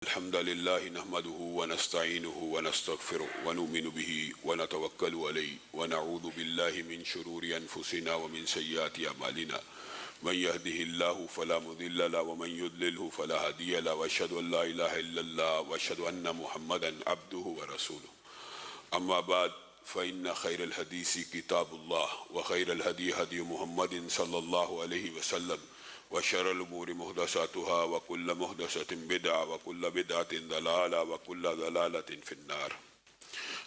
الحمد لله نحمده ونستعينه ونستغفره ونؤمن به ونتوكل عليه ونعوذ بالله من شرور أنفسنا ومن سيئات أعمالنا من يهده الله فلا مضل له ومن يضلله فلا هادي له وأشهد أن لا إله إلا الله وأشهد أن محمدا عبده ورسوله أما بعد فإن خير الحديث كتاب الله وخير الهدي هدي محمد صلى الله عليه وسلم وشر الأمور محدثاتها وكل محدثة بدعة وكل بدعة ضلالة وكل ضلالة في النار.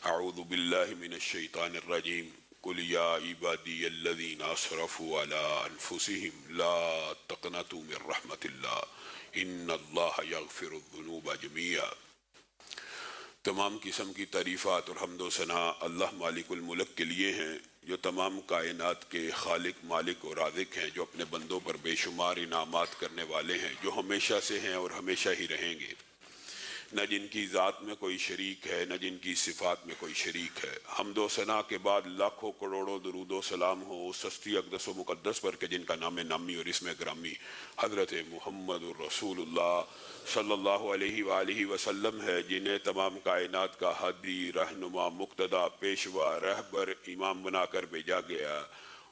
أعوذ بالله من الشيطان الرجيم. قل يا عبادي الذين أسرفوا على أنفسهم لا تقنطوا من رحمة الله إن الله يغفر الذنوب جميعا. تمام قسم کی تعریفات اور حمد و ثنا اللہ مالک الملک کے لیے ہیں جو تمام کائنات کے خالق مالک اور رازق ہیں، جو اپنے بندوں پر بے شمار انعامات کرنے والے ہیں، جو ہمیشہ سے ہیں اور ہمیشہ ہی رہیں گے، نہ جن کی ذات میں کوئی شریک ہے نہ جن کی صفات میں کوئی شریک ہے۔ حمد و ثنا کے بعد لاکھوں کروڑوں درود و سلام ہو اس ہستی اقدس و مقدس پر کہ جن کا نام نامی اور اسم گرامی حضرت محمد الرسول اللہ صلی اللہ علیہ وآلہ وسلم ہے، جنہیں تمام کائنات کا ہادی، رہنما، مقتدا، پیشوا، رہبر، امام بنا کر بھیجا گیا،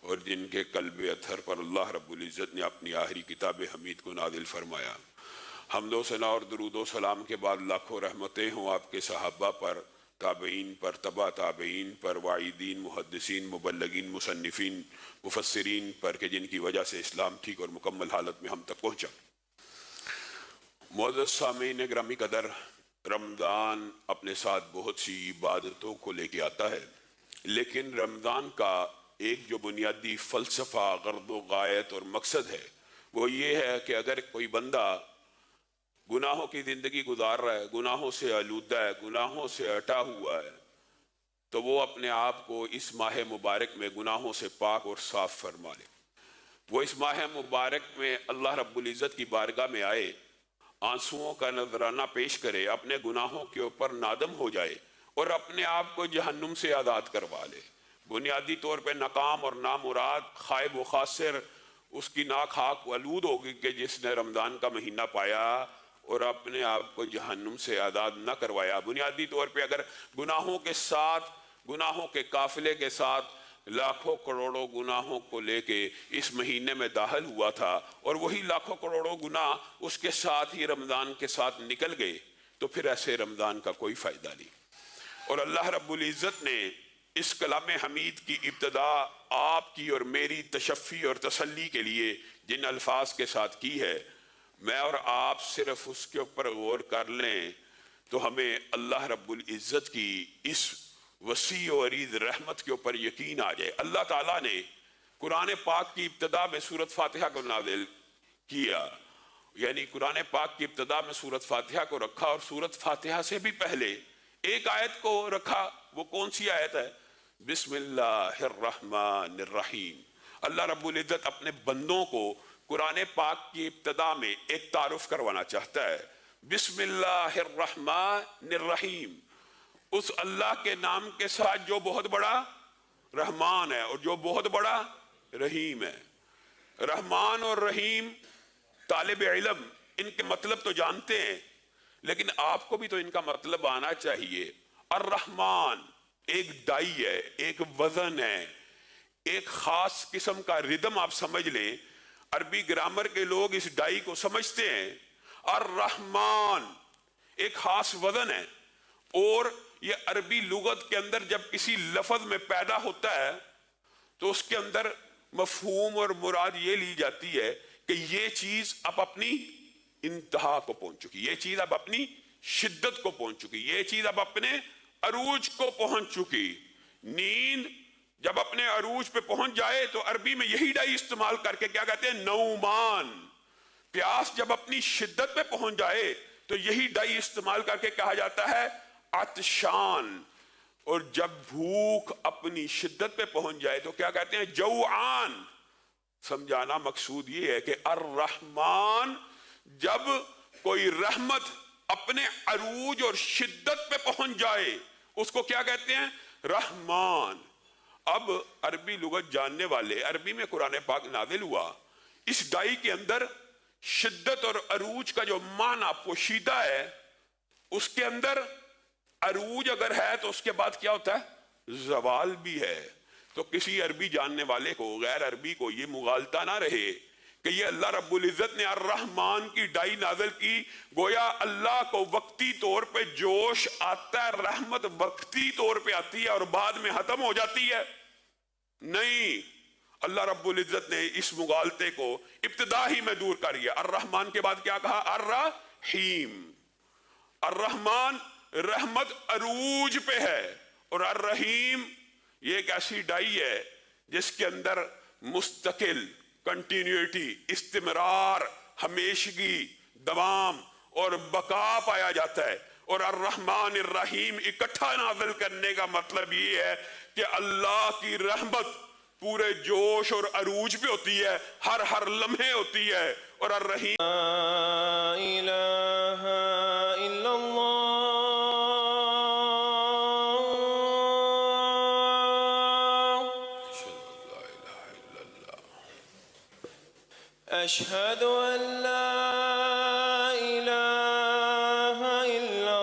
اور جن کے قلب اطہر پر اللہ رب العزت نے اپنی آخری کتاب حمید کو نازل فرمایا۔ حمد و ثنا اور درود و سلام کے بعد لاکھوں رحمتیں ہوں آپ کے صحابہ پر، تابعین پر، تبع تابعین پر، وعیدین، محدثین، مبلغین، مصنفین، مفسرین پر کہ جن کی وجہ سے اسلام ٹھیک اور مکمل حالت میں ہم تک پہنچا۔ معزز سامعین گرامی قدر، رمضان اپنے ساتھ بہت سی عبادتوں کو لے کے آتا ہے، لیکن رمضان کا ایک جو بنیادی فلسفہ، غرض و غایت اور مقصد ہے وہ یہ ہے کہ اگر کوئی بندہ گناہوں کی زندگی گزار رہا ہے، گناہوں سے آلودہ ہے، گناہوں سے ہٹا ہوا ہے، تو وہ اپنے آپ کو اس ماہ مبارک میں گناہوں سے پاک اور صاف فرما لے۔ وہ اس ماہ مبارک میں اللہ رب العزت کی بارگاہ میں آئے، آنسوؤں کا نذرانہ پیش کرے، اپنے گناہوں کے اوپر نادم ہو جائے اور اپنے آپ کو جہنم سے آزاد کروا لے۔ بنیادی طور پہ ناکام اور نامراد، خائب و خاسر اس کی ناک خاک آلود ہوگی کہ جس نے رمضان کا مہینہ پایا اور اپنے آپ کو جہنم سے آزاد نہ کروایا۔ بنیادی طور پہ اگر گناہوں کے ساتھ، گناہوں کے قافلے کے ساتھ لاکھوں کروڑوں گناہوں کو لے کے اس مہینے میں داخل ہوا تھا اور وہی لاکھوں کروڑوں گناہ اس کے ساتھ ہی رمضان کے ساتھ نکل گئے، تو پھر ایسے رمضان کا کوئی فائدہ نہیں۔ اور اللہ رب العزت نے اس کلام حمید کی ابتدا آپ کی اور میری تشفی اور تسلی کے لیے جن الفاظ کے ساتھ کی ہے، میں اور آپ صرف اس کے اوپر غور کر لیں تو ہمیں اللہ رب العزت کی اس وسیع و عریض رحمت کے اوپر یقین آ جائے۔ اللہ تعالیٰ نے قرآن پاک کی ابتدا میں سورۃ فاتحہ کو نازل کیا، یعنی قرآن پاک کی ابتدا میں سورۃ فاتحہ کو رکھا، اور سورۃ فاتحہ سے بھی پہلے ایک آیت کو رکھا۔ وہ کون سی آیت ہے؟ بسم اللہ الرحمن الرحیم۔ اللہ رب العزت اپنے بندوں کو قرآن پاک کی ابتدا میں ایک تعارف کروانا چاہتا ہے۔ بسم اللہ الرحمن الرحیم، اس اللہ کے نام کے ساتھ جو بہت بڑا رحمان ہے اور جو بہت بڑا رحیم ہے۔ رحمان اور رحیم طالب علم ان کے مطلب تو جانتے ہیں، لیکن آپ کو بھی تو ان کا مطلب آنا چاہیے۔ الرحمن ایک ڈائی ہے، ایک وزن ہے، ایک خاص قسم کا ردم آپ سمجھ لیں۔ عربی گرامر کے لوگ اس ڈائی کو سمجھتے ہیں۔ الرحمن ایک خاص وزن ہے، اور یہ عربی لغت کے اندر جب کسی لفظ میں پیدا ہوتا ہے تو اس کے اندر مفہوم اور مراد یہ لی جاتی ہے کہ یہ چیز اب اپنی انتہا کو پہنچ چکی، یہ چیز اب اپنی شدت کو پہنچ چکی، یہ چیز اب اپنے عروج کو پہنچ چکی۔ نیند جب اپنے عروج پہ پہنچ جائے تو عربی میں یہی ڈائی استعمال کر کے کیا کہتے ہیں؟ نومان۔ پیاس جب اپنی شدت پہ پہنچ جائے تو یہی ڈائی استعمال کر کے کہا جاتا ہے عطشان، اور جب بھوک اپنی شدت پہ پہنچ جائے تو کیا کہتے ہیں؟ جوعان۔ سمجھانا مقصود یہ ہے کہ الرحمن جب کوئی رحمت اپنے عروج اور شدت پہ پہنچ جائے اس کو کیا کہتے ہیں؟ رحمان۔ اب عربی لغت جاننے والے، عربی میں قرآن پاک نازل ہوا، اس ڈائی کے اندر شدت اور عروج کا جو معنی پوشیدہ ہے اس کے اندر عروج اگر ہے تو اس کے بعد کیا ہوتا ہے؟ زوال بھی ہے. تو کسی عربی جاننے والے کو، غیر عربی کو یہ مغالطہ نہ رہے کہ یہ اللہ رب العزت نے الرحمن کی ڈائی نازل کی، گویا اللہ کو وقتی طور پہ جوش آتا ہے، رحمت وقتی طور پہ آتی ہے اور بعد میں ختم ہو جاتی ہے. نہیں، اللہ رب العزت نے اس مغالطے کو ابتدا ہی میں دور کر دیا. الرحمن کے بعد کیا کہا؟ الرحیم. الرحمن رحمت عروج پہ ہے، اور الرحیم یہ ایک ایسی ڈائی ہے جس کے اندر مستقل کنٹینیوٹی، استمرار، ہمیشگی، دوام اور بقا پایا جاتا ہے. اور الرحمن الرحیم اکٹھا نازل کرنے کا مطلب یہ ہے کہ اللہ کی رحمت پورے جوش اور عروج پہ ہوتی ہے، ہر لمحے ہوتی ہے. اور الرحیم لا الہ الا اللہ اشہد ان لا الہ الا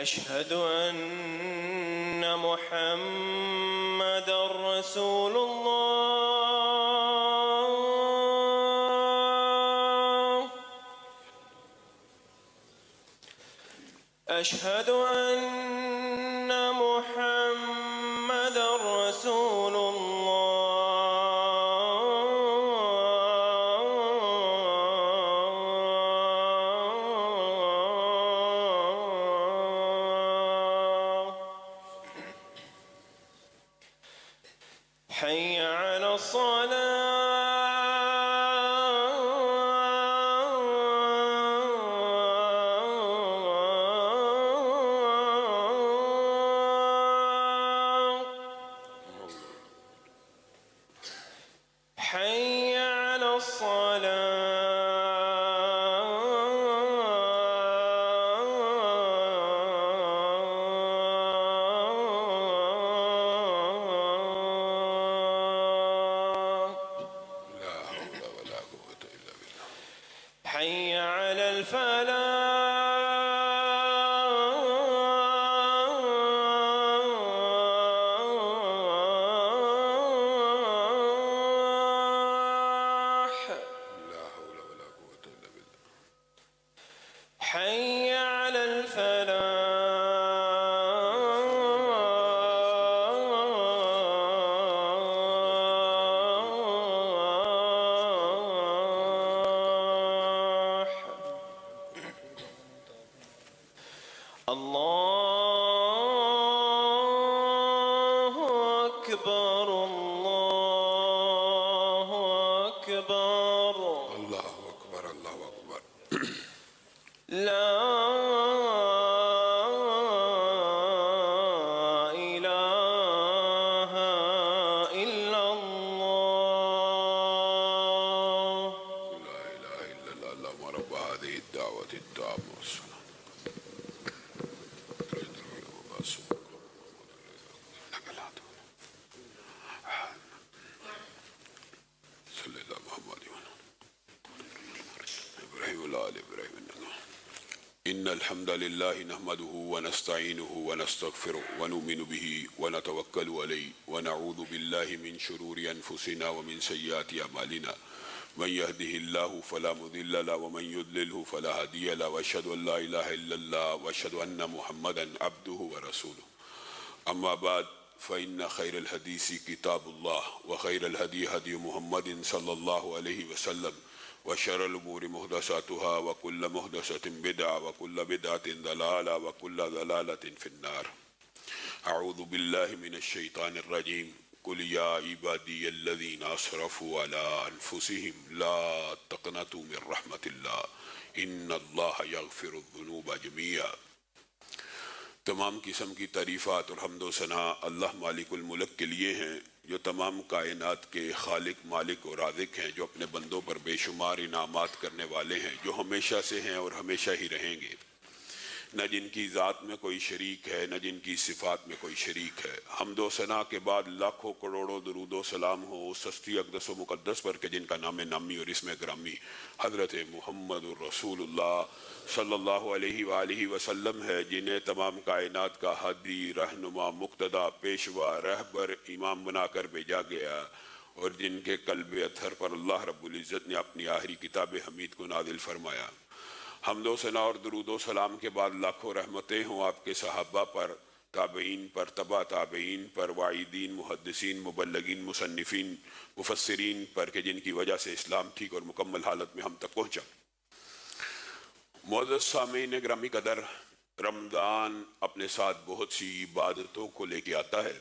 اشہد ان محمد رسول اللہ اشہد ان محمد رسول حي على الصلاة حي على حي على الفلاح حي على الفلاح الله أكبر الله أكبر اللہ اکبر، اللہ اکبر. لا إله إلا الله لا الہ الا اللہ. اللہم رب هذه الدعوة التامة والصلاة صلی اللہ محمد ابراہیم والآل ابراہیم. ان الحمد للہ نحمده ونستعینه ونستغفره ونؤمن به ونتوکل علیہ ونعوذ باللہ من شرور انفسنا ومن سیئات اعمالنا من يهده الله فلا مضل له ومن يضلله فلا هادي له واشهد ان لا اله الا الله واشهد ان محمدا عبده ورسوله. اما بعد فإن خير الحديث كتاب الله وخير الهدي هدي محمد صلى الله عليه وسلم وشر الأمور محدثاتها وكل محدثة بدعة وكل بدعة ضلالة وكل ضلالة في النار. أعوذ بالله من الشيطان الرجيم. قل يا عبادي الذين أسرفوا على أنفسهم لا تقنطوا من رحمة الله إن الله يغفر الذنوب جميعا. تمام قسم کی تعریفات اور حمد و ثنا اللہ مالک الملک کے لیے ہیں، جو تمام کائنات کے خالق، مالک اور رازق ہیں، جو اپنے بندوں پر بے شمار انعامات کرنے والے ہیں، جو ہمیشہ سے ہیں اور ہمیشہ ہی رہیں گے. نہ جن کی ذات میں کوئی شریک ہے نہ جن کی صفات میں کوئی شریک ہے۔ حمد و ثنا کے بعد لاکھوں کروڑوں درود و سلام ہو اس ہستی اقدس و مقدس پر کہ جن کا نام نامی اور اسم گرامی حضرت محمد الرسول اللہ صلی اللہ علیہ وآلہ وسلم ہے، جنہیں تمام کائنات کا ہادی، رہنما، مقتدی، پیشوا، رہبر، امام بنا کر بھیجا گیا، اور جن کے قلب اطہر پر اللہ رب العزت نے اپنی آخری کتاب حمید کو نازل فرمایا۔ حمد و ثنا اور درود و سلام کے بعد لاکھوں رحمتیں ہوں آپ کے صحابہ پر، تابعین پر، تبع تابعین پر، وعیدین، محدثین، مبلغین، مصنفین، مفسرین پر کہ جن کی وجہ سے اسلام ٹھیک اور مکمل حالت میں ہم تک پہنچا۔ معزز سامعین گرامی قدر، رمضان اپنے ساتھ بہت سی عبادتوں کو لے کے آتا ہے،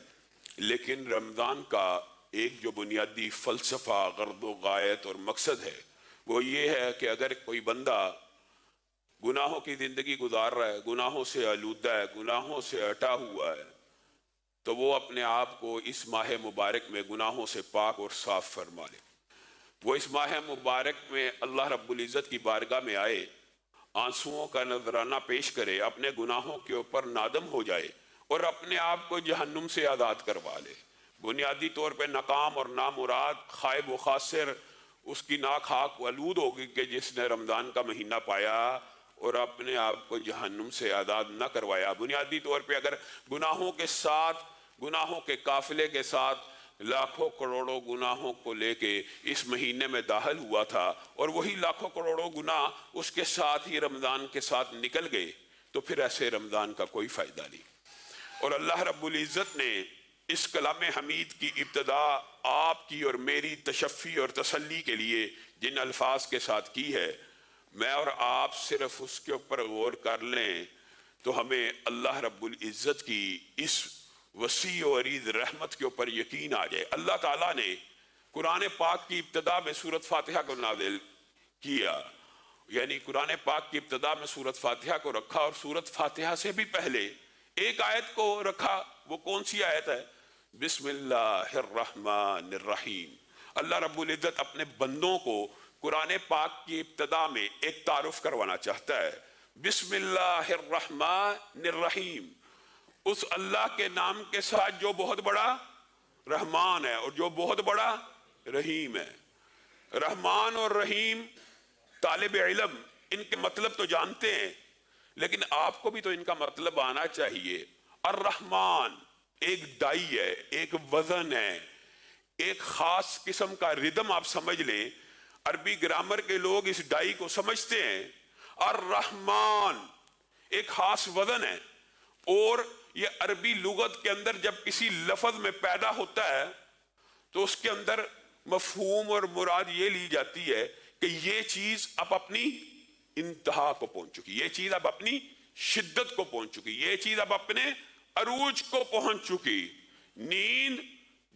لیکن رمضان کا ایک جو بنیادی فلسفہ، غرض و غایت اور مقصد ہے وہ یہ ہے کہ اگر کوئی بندہ گناہوں کی زندگی گزار رہا ہے، گناہوں سے آلودہ ہے، گناہوں سے ہٹا ہوا ہے، تو وہ اپنے آپ کو اس ماہ مبارک میں گناہوں سے پاک اور صاف فرما لے۔ وہ اس ماہ مبارک میں اللہ رب العزت کی بارگاہ میں آئے، آنسوؤں کا نذرانہ پیش کرے، اپنے گناہوں کے اوپر نادم ہو جائے اور اپنے آپ کو جہنم سے آزاد کروا لے۔ بنیادی طور پہ ناکام اور نامراد، خائب و خاسر اس کی ناک خاک آلود ہوگی کہ جس نے رمضان کا مہینہ پایا اور اپنے آپ کو جہنم سے آزاد نہ کروایا۔ بنیادی طور پہ اگر گناہوں کے ساتھ، گناہوں کے قافلے کے ساتھ لاکھوں کروڑوں گناہوں کو لے کے اس مہینے میں داخل ہوا تھا اور وہی لاکھوں کروڑوں گناہ اس کے ساتھ ہی رمضان کے ساتھ نکل گئے، تو پھر ایسے رمضان کا کوئی فائدہ نہیں۔ اور اللہ رب العزت نے اس کلام حمید کی ابتدا آپ کی اور میری تشفی اور تسلی کے لیے جن الفاظ کے ساتھ کی ہے، میں اور آپ صرف اس کے اوپر غور کر لیں تو ہمیں اللہ رب العزت کی اس وسیع و عریض رحمت کے اوپر یقین آ جائے۔ اللہ تعالیٰ نے قرآن پاک کی ابتدا میں سورۃ فاتحہ کو نازل کیا، یعنی قرآن پاک کی ابتدا میں سورۃ فاتحہ کو رکھا، اور سورۃ فاتحہ سے بھی پہلے ایک آیت کو رکھا۔ وہ کون سی آیت ہے؟ بسم اللہ الرحمن الرحیم۔ اللہ رب العزت اپنے بندوں کو قرآن پاک کی ابتدا میں ایک تعارف کروانا چاہتا ہے۔ بسم اللہ الرحمن الرحیم، اس اللہ کے نام کے ساتھ جو بہت بڑا رحمان ہے اور جو بہت بڑا رحیم ہے۔ رحمان اور رحیم طالب علم ان کے مطلب تو جانتے ہیں، لیکن آپ کو بھی تو ان کا مطلب آنا چاہیے۔ الرحمن ایک ڈائی ہے، ایک وزن ہے، ایک خاص قسم کا ردم آپ سمجھ لیں۔ عربی گرامر کے لوگ اس ڈائی کو سمجھتے ہیں۔ الرحمن ایک خاص وزن ہے، اور یہ عربی لغت کے اندر جب کسی لفظ میں پیدا ہوتا ہے تو اس کے اندر مفہوم اور مراد یہ لی جاتی ہے کہ یہ چیز اب اپنی انتہا کو پہنچ چکی، یہ چیز اب اپنی شدت کو پہنچ چکی، یہ چیز اب اپنے عروج کو پہنچ چکی۔ نیند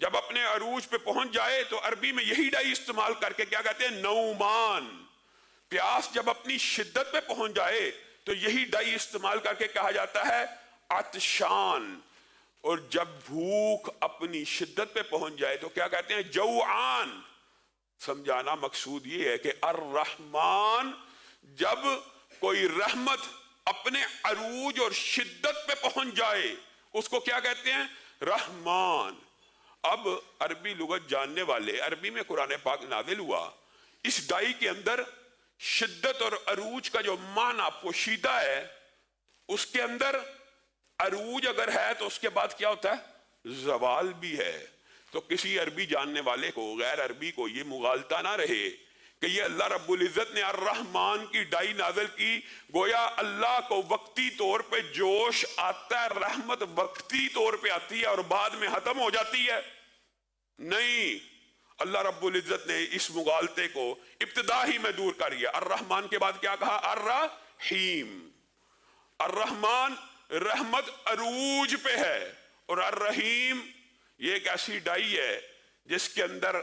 جب اپنے عروج پہ پہنچ جائے تو عربی میں یہی ڈائی استعمال کر کے کیا کہتے ہیں؟ نومان۔ پیاس جب اپنی شدت پہ پہنچ جائے تو یہی ڈائی استعمال کر کے کہا جاتا ہے عطشان، اور جب بھوک اپنی شدت پہ پہنچ جائے تو کیا کہتے ہیں؟ جوعان۔ سمجھانا مقصود یہ ہے کہ الرحمن جب کوئی رحمت اپنے عروج اور شدت پہ پہنچ جائے اس کو کیا کہتے ہیں؟ رحمان۔ اب عربی لغت جاننے والے، عربی میں قرآن پاک نازل ہوا، اس ڈائی کے اندر شدت اور عروج کا جو معنی پوشیدہ ہے، اس کے اندر عروج اگر ہے تو اس کے بعد کیا ہوتا ہے؟ زوال بھی ہے۔ تو کسی عربی جاننے والے کو، غیر عربی کو یہ مغالطہ نہ رہے کہ یہ اللہ رب العزت نے الرحمن کی ڈائی نازل کی، گویا اللہ کو وقتی طور پہ جوش آتا ہے، رحمت وقتی طور پہ آتی ہے اور بعد میں ختم ہو جاتی ہے۔ نہیں، اللہ رب العزت نے اس مغالطے کو ابتدا ہی میں دور کر دیا۔ الرحمن کے بعد کیا کہا؟ الرحیم۔ الرحمن رحمت عروج پہ ہے، اور الرحیم یہ ایک ایسی ڈائی ہے جس کے اندر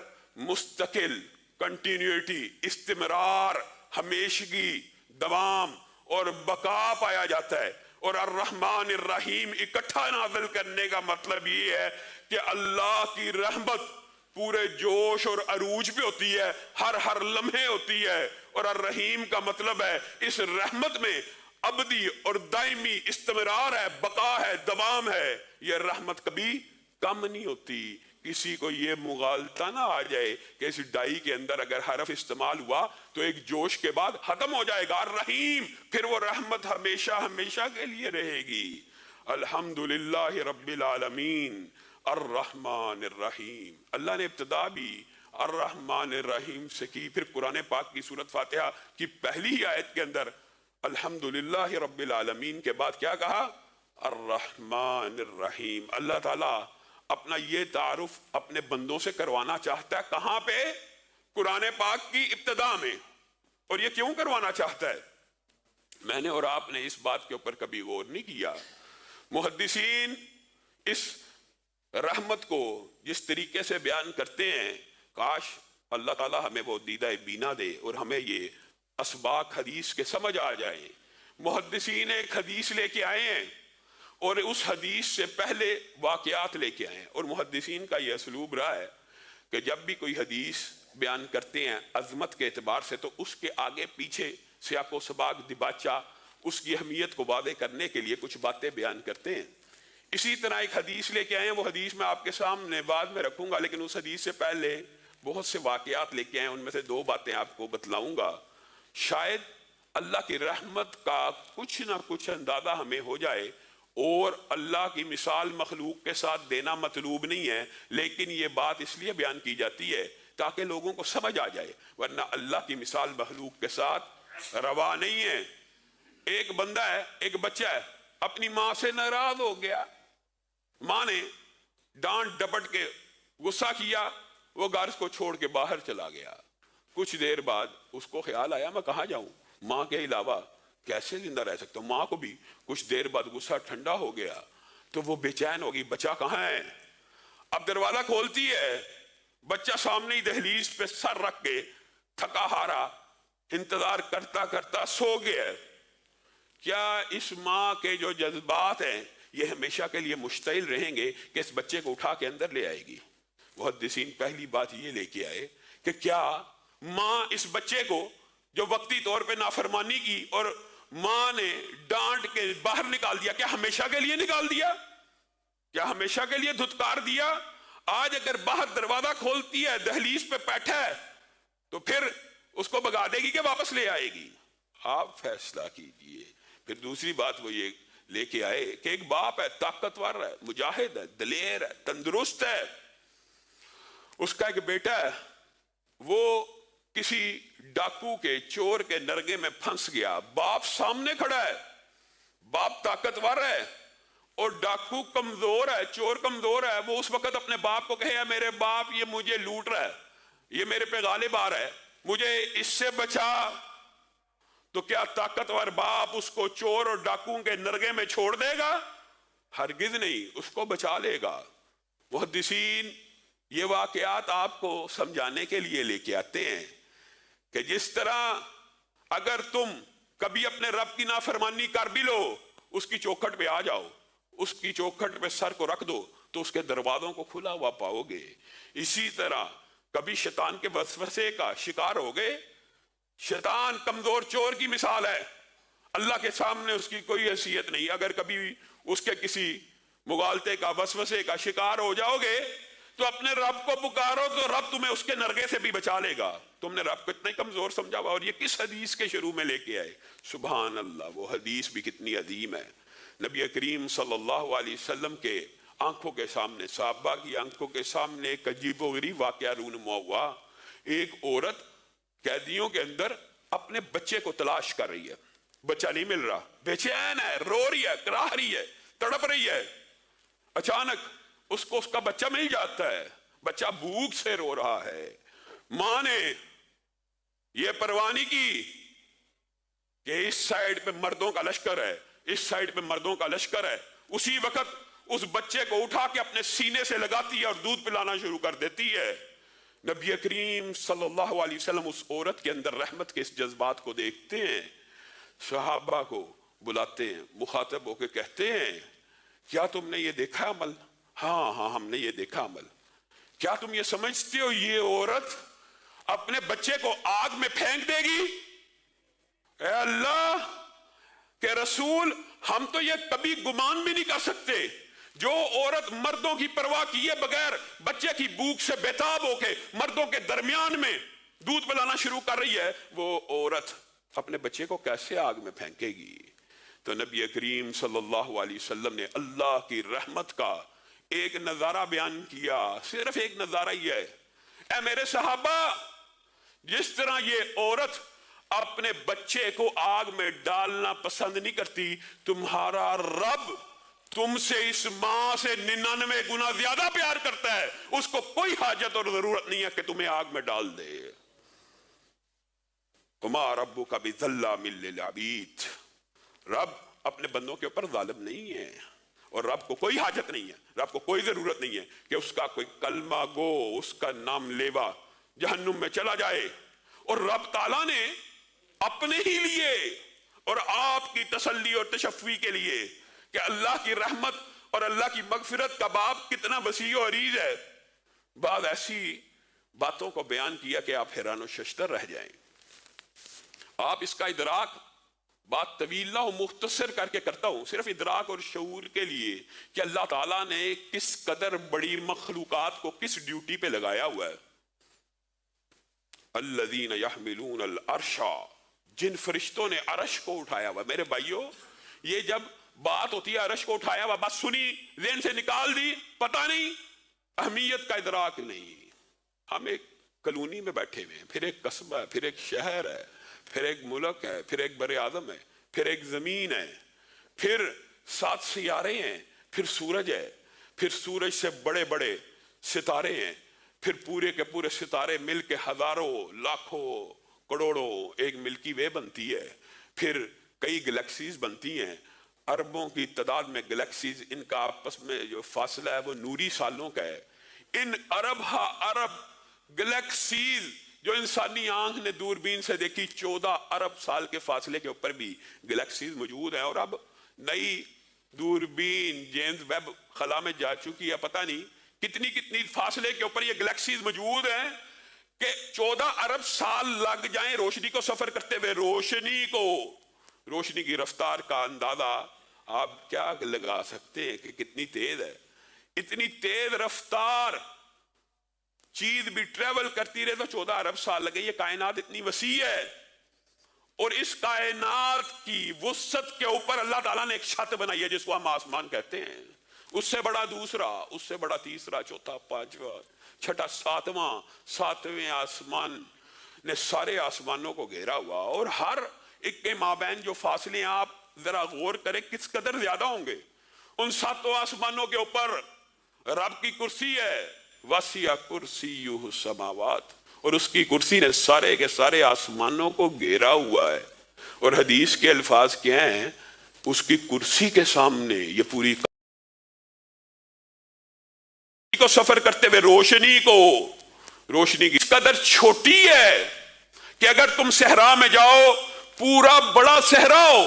مستقل، کنٹینیوٹی، استمرار، ہمیشگی، دوام اور بقا پایا جاتا ہے۔ اور الرحمن الرحیم اکٹھا نازل کرنے کا مطلب یہ ہے کہ اللہ کی رحمت پورے جوش اور عروج پہ ہوتی ہے، ہر لمحے ہوتی ہے، اور الرحیم کا مطلب ہے اس رحمت میں ابدی اور دائمی استمرار ہے، بقا ہے، دوام ہے. یہ رحمت کبھی کم نہیں ہوتی. کسی کو یہ مغالطہ نہ آ جائے کہ اس ڈائی کے اندر اگر حرف استعمال ہوا تو ایک جوش کے بعد ختم ہو جائے گا الرحیم، پھر وہ رحمت ہمیشہ ہمیشہ کے لیے رہے گی. الحمدللہ رب العالمین الرحمن الرحیم. اللہ نے ابتدا بھی الرحمن الرحیم سے کی. پھر قرآن پاک کی سورۃ فاتحہ کی پہلی ہی آیت کے اندر الحمدللہ رب العالمین کے بعد کیا کہا؟ الرحمن الرحیم. اللہ تعالیٰ اپنا یہ تعارف اپنے بندوں سے کروانا چاہتا ہے. کہاں پہ؟ قرآن پاک کی ابتدا میں. اور یہ کیوں کروانا چاہتا ہے؟ میں نے اور آپ نے اس بات کے اوپر کبھی غور نہیں کیا. محدثین اس رحمت کو جس طریقے سے بیان کرتے ہیں، کاش اللہ تعالیٰ ہمیں وہ دیدہ بینا دے اور ہمیں یہ اسباق حدیث کے سمجھ آ جائیں. محدثین ایک حدیث لے کے آئے ہیں اور اس حدیث سے پہلے واقعات لے کے آئے ہیں. اور محدثین کا یہ اسلوب رہا ہے کہ جب بھی کوئی حدیث بیان کرتے ہیں عظمت کے اعتبار سے تو اس کے آگے پیچھے سیاق و سباق دباچہ اس کی اہمیت کو واضح کرنے کے لیے کچھ باتیں بیان کرتے ہیں. اسی طرح ایک حدیث لے کے آئے ہیں، وہ حدیث میں آپ کے سامنے بعد میں رکھوں گا، لیکن اس حدیث سے پہلے بہت سے واقعات لے کے آئے ہیں. ان میں سے دو باتیں آپ کو بتلاؤں گا. شاید اللہ کی رحمت کا کچھ نہ کچھ اندازہ ہمیں ہو جائے. اور اللہ کی مثال مخلوق کے ساتھ دینا مطلوب نہیں ہے، لیکن یہ بات اس لیے بیان کی جاتی ہے تاکہ لوگوں کو سمجھ آ جائے، ورنہ اللہ کی مثال مخلوق کے ساتھ روا نہیں ہے. ایک بندہ ہے، ایک بچہ ہے، اپنی ماں سے ناراض ہو گیا. ماں نے ڈانٹ ڈپٹ کے غصہ کیا، وہ گھر کو چھوڑ کے باہر چلا گیا. کچھ دیر بعد اس کو خیال آیا میں کہاں جاؤں، ماں کے علاوہ کیسے زندہ رہ سکتا ہوں. ماں کو بھی کچھ دیر بعد غصہ ٹھنڈا ہو گیا تو وہ بے چین ہوگی، بچہ کہاں ہے. اب دروازہ کھولتی ہے، بچہ سامنے ہی دہلیز پہ سر رکھ کے تھکا ہارا انتظار کرتا کرتا سو گیا. کیا اس ماں کے جو جذبات ہیں یہ ہمیشہ کے لیے مشتعل رہیں گے کہ اس بچے کو اٹھا کے اندر لے آئے گی؟ محدثین پہلی بات یہ لے کے آئے کہ کیا ماں اس بچے کو جو وقتی طور پہ نافرمانی کی اور ماں نے ڈانٹ کے باہر نکال دیا، کیا ہمیشہ کے لیے نکال دیا؟ کیا ہمیشہ کے لیے دھتکار دیا؟ آج اگر باہر دروازہ کھولتی ہے، دہلیز پہ بیٹھا ہے، تو پھر اس کو بھگا دے گی کہ واپس لے آئے گی؟ آپ فیصلہ کیجئے. پھر دوسری بات وہ یہ لے کے آئے کہ ایک باپ ہے، طاقتور ہے، مجاہد ہے، دلیر ہے، تندرست ہے. اس کا ایک بیٹا ہے، وہ کسی ڈاکو کے چور کے نرگے میں پھنس گیا. باپ سامنے کھڑا ہے، باپ طاقتور ہے اور ڈاکو کمزور ہے، چور کمزور ہے. وہ اس وقت اپنے باپ کو کہے میرے باپ یہ مجھے لوٹ رہا ہے، یہ میرے پہ غالب آ رہا ہے، مجھے اس سے بچا. تو کیا طاقتور باپ اس کو چور اور ڈاکو کے نرگے میں چھوڑ دے گا؟ ہرگز نہیں، اس کو بچا لے گا. محدثین یہ واقعات آپ کو سمجھانے کے لیے لے کے آتے ہیں کہ جس طرح اگر تم کبھی اپنے رب کی نافرمانی کر بھی لو، اس کی چوکھٹ پہ آ جاؤ، اس کی چوکھٹ پہ سر کو رکھ دو تو اس کے دروازوں کو کھلا ہوا پاؤ گے. اسی طرح کبھی شیطان کے وسوسے کا شکار ہو گئے. شیطان کمزور چور کی مثال ہے، اللہ کے سامنے اس کی کوئی حیثیت نہیں. اگر کبھی اس کے کسی مغالطے کا وسوسے کا شکار ہو جاؤ گے تو اپنے رب کو پکارو تو رب تمہیں اس کے نرگے سے بھی بچا لے گا. تم نے رب کو اتنا ہی کمزور سمجھا ہوا. اور یہ کس حدیث کے شروع میں لے کے آئے؟ سبحان اللہ، وہ حدیث بھی کتنی عظیم ہے. نبی کریم صلی اللہ علیہ وسلم کے آنکھوں کے سامنے، صحابہ کی آنکھوں کے سامنے ایک عجیب و غریب واقعہ رونما ہوا. ایک عورت قیدیوں کے اندر اپنے بچے کو تلاش کر رہی ہے، بچہ نہیں مل رہا، بے چین ہے، رو رہی ہے، کراہ رہی ہے، تڑپ رہی ہے. اچانک اس کو اس کا بچہ مل جاتا ہے. بچہ بھوک سے رو رہا ہے. ماں نے یہ پرواہ نہیں کی کہ اس سائیڈ پہ مردوں کا لشکر ہے، اس سائیڈ پہ مردوں کا لشکر ہے. اسی وقت اس بچے کو اٹھا کے اپنے سینے سے لگاتی ہے اور دودھ پلانا شروع کر دیتی ہے. نبی کریم صلی اللہ علیہ وسلم اس عورت کے اندر رحمت کے اس جذبات کو دیکھتے ہیں، صحابہ کو بلاتے ہیں، مخاطب ہو کے کہتے ہیں کیا تم نے یہ دیکھا عمل؟ ہاں ہم نے یہ دیکھا عمل. کیا تم یہ سمجھتے ہو یہ عورت اپنے بچے کو آگ میں پھینک دے گی؟ اے اللہ، کہ رسول ہم تو یہ کبھی گمان بھی نہیں کر سکتے جو عورت مردوں کی پرواہ کیے بغیر بچے کی بھوک سے بیتاب ہو کے مردوں کے درمیان میں دودھ پلانا شروع کر رہی ہے، وہ عورت اپنے بچے کو کیسے آگ میں پھینکے گی؟ تو نبی کریم صلی اللہ علیہ وسلم نے اللہ کی رحمت کا ایک نظارہ بیان کیا، صرف ایک نظارہ ہی ہے۔ اے میرے صحابہ، جس طرح یہ عورت اپنے بچے کو آگ میں ڈالنا پسند نہیں کرتی، تمہارا رب تم سے اس ماں سے 99 گنا زیادہ پیار کرتا ہے، اس کو کوئی حاجت اور ضرورت نہیں ہے کہ تمہیں آگ میں ڈال دے۔ وَمَا رَبُّكَ بِظَلَّامٍ لِّلْعَبِيدِ، رب اپنے بندوں کے اوپر ظالم نہیں ہے، اور رب کو کوئی حاجت نہیں ہے، رب کو کوئی ضرورت نہیں ہے کہ اس کا کوئی کلمہ گو، اس کا نام لیوا جہنم میں چلا جائے۔ اور رب تعالیٰ نے اپنے ہی لیے اور آپ کی تسلی اور تشفی کے لیے کہ اللہ کی رحمت اور اللہ کی مغفرت کا باب کتنا وسیع و عریض ہے، بعض ایسی باتوں کو بیان کیا کہ آپ حیران و ششدر رہ جائیں۔ آپ اس کا ادراک، بات طویل و مختصر کر کے کرتا ہوں، صرف ادراک اور شعور کے لیے کہ اللہ تعالیٰ نے کس قدر بڑی مخلوقات کو کس ڈیوٹی پہ لگایا ہوا ہے۔ الذین یحملون العرش، جن فرشتوں نے عرش کو اٹھایا ہوا۔ میرے بھائیو، یہ جب بات ہوتی ہے عرش کو اٹھایا ہوا، بات سنی، ذہن سے نکال دی، پتہ نہیں، اہمیت کا ادراک نہیں۔ ہم ایک کلونی میں بیٹھے ہوئے ہیں، پھر ایک قصبہ ہے، پھر ایک شہر ہے، پھر ایک ملک ہے، پھر ایک بر اعظم ہے، پھر ایک زمین ہے، پھر 7 سیارے ہیں، پھر سورج ہے، پھر سورج سے بڑے بڑے ستارے ہیں، پھر پورے کے پورے ستارے مل کے ہزاروں، لاکھوں، کروڑوں ایک ملکی وے بنتی ہے، پھر کئی گلیکسیز بنتی ہیں، اربوں کی تعداد میں گلیکسیز، ان کا آپس میں جو فاصلہ ہے وہ نوری سالوں کا ہے۔ ان ارب ہا ارب گلیکسیز جو انسانی آنکھ نے دوربین سے دیکھی، 14 ارب سال کے فاصلے کے اوپر بھی گلیکسیز موجود ہیں، اور اب نئی دوربین جیمز ویب خلا میں جا چکی ہے، پتہ نہیں کتنی فاصلے کے اوپر یہ گلیکسیز موجود ہیں کہ 14 ارب سال لگ جائیں روشنی کو سفر کرتے ہوئے۔ روشنی کی رفتار کا اندازہ آپ کیا لگا سکتے ہیں کہ کتنی تیز ہے؟ اتنی تیز رفتار چیز بھی ٹریول کرتی رہے تو 14 ارب سال لگے۔ یہ کائنات اتنی وسیع ہے، اور اس کائنات کی وسعت کے اوپر اللہ تعالیٰ نے ایک چھت بنائی ہے جس کو ہم آسمان کہتے ہیں۔ اس سے بڑا دوسرا، اس سے بڑا تیسرا، چوتھا، پانچواں، چھٹا، ساتویں آسمان نے سارے آسمانوں کو گھیرا ہوا، اور ہر ایک کے مابین جو فاصلے ہیں آپ ذرا غور کریں کس قدر زیادہ ہوں گے۔ ان 7 آسمانوں کے اوپر رب کی کرسی ہے، وسیع کرسیہ السماوات، اور اس کی کرسی نے سارے کے سارے آسمانوں کو گھیرا ہوا ہے۔ اور حدیث کے الفاظ کیا ہیں؟ اس کی کرسی کے سامنے یہ پوری کو سفر کرتے ہوئے روشنی کی قدر چھوٹی ہے کہ اگر تم صحرا میں جاؤ، پورا بڑا صحرا ہو،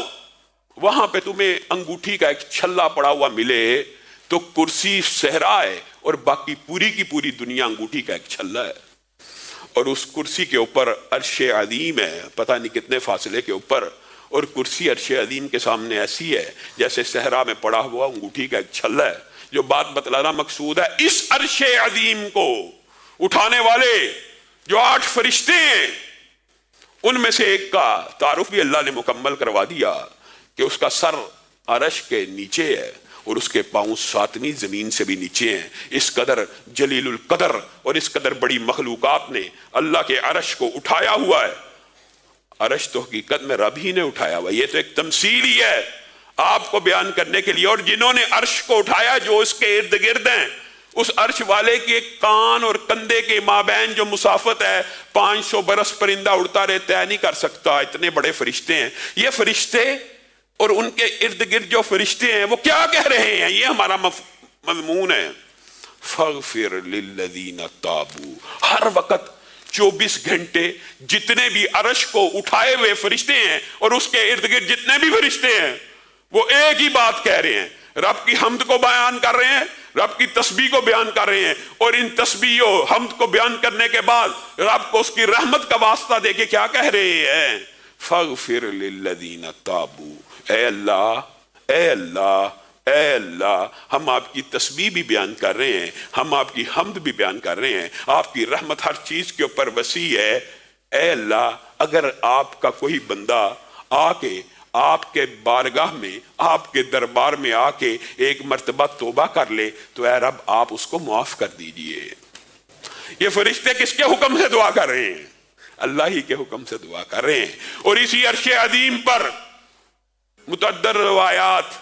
وہاں پہ تمہیں انگوٹھی کا ایک چھلا پڑا ہوا ملے تو کرسی صحرا ہے اور باقی پوری کی پوری دنیا انگوٹھی کا ایک چھلا ہے۔ اور اس کرسی کے اوپر عرش عظیم ہے، پتہ نہیں کتنے فاصلے کے اوپر، اور کرسی عرش عظیم کے سامنے ایسی ہے جیسے صحرا میں پڑا ہوا انگوٹھی کا ایک چھلا ہے۔ جو بات بتلانا مقصود ہے، اس عرش عظیم کو اٹھانے والے جو 8 فرشتے ہیں، ان میں سے ایک کا تعارف بھی اللہ نے مکمل کروا دیا کہ اس کا سر عرش کے نیچے ہے اور اس کے پاؤں 7ویں زمین سے بھی نیچے ہیں۔ اس قدر جلیل القدر اور اس قدر بڑی مخلوقات نے اللہ کے عرش کو اٹھایا ہوا ہے۔ عرش تو حقیقت میں رب ہی نے اٹھایا ہوا ہے، یہ تو ایک تمثیل ہی ہے آپ کو بیان کرنے کے لیے۔ اور جنہوں نے عرش کو اٹھایا، جو اس کے ارد گرد ہیں، اس عرش والے کے کان اور کندھے کے مابین جو مسافت ہے 500 برس پرندہ اڑتا رہے طے نہیں کر سکتا، اتنے بڑے فرشتے ہیں یہ فرشتے۔ اور ان کے ارد گرد جو فرشتے ہیں وہ کیا کہہ رہے ہیں؟ یہ ہمارا مضمون ہے، فاغفر للذین تابوا۔ ہر وقت 24 گھنٹے جتنے بھی عرش کو اٹھائے ہوئے فرشتے ہیں اور اس کے ارد گرد جتنے بھی فرشتے ہیں، وہ ایک ہی بات کہہ رہے ہیں، رب کی حمد کو بیان کر رہے ہیں، رب کی تسبیح کو بیان کر رہے ہیں، اور ان تسبیح و حمد کو بیان کرنے کے بعد رب کو اس کی رحمت کا واسطہ دے کے کیا کہہ رہے ہیں؟ فاغفر للذین تابوا، اے اللہ، اے اللہ، اے اللہ، ہم آپ کی تسبیح بھی بیان کر رہے ہیں، ہم آپ کی حمد بھی بیان کر رہے ہیں، آپ کی رحمت ہر چیز کے اوپر وسیع ہے۔ اے اللہ، اگر آپ کا کوئی بندہ آ کے آپ کے بارگاہ میں، آپ کے دربار میں آ کے ایک مرتبہ توبہ کر لے تو اے رب آپ اس کو معاف کر دیجئے۔ یہ فرشتے کس کے حکم سے دعا کر رہے ہیں؟ اللہ ہی کے حکم سے دعا کر رہے ہیں۔ اور اسی عرش عظیم پر متعدد روایات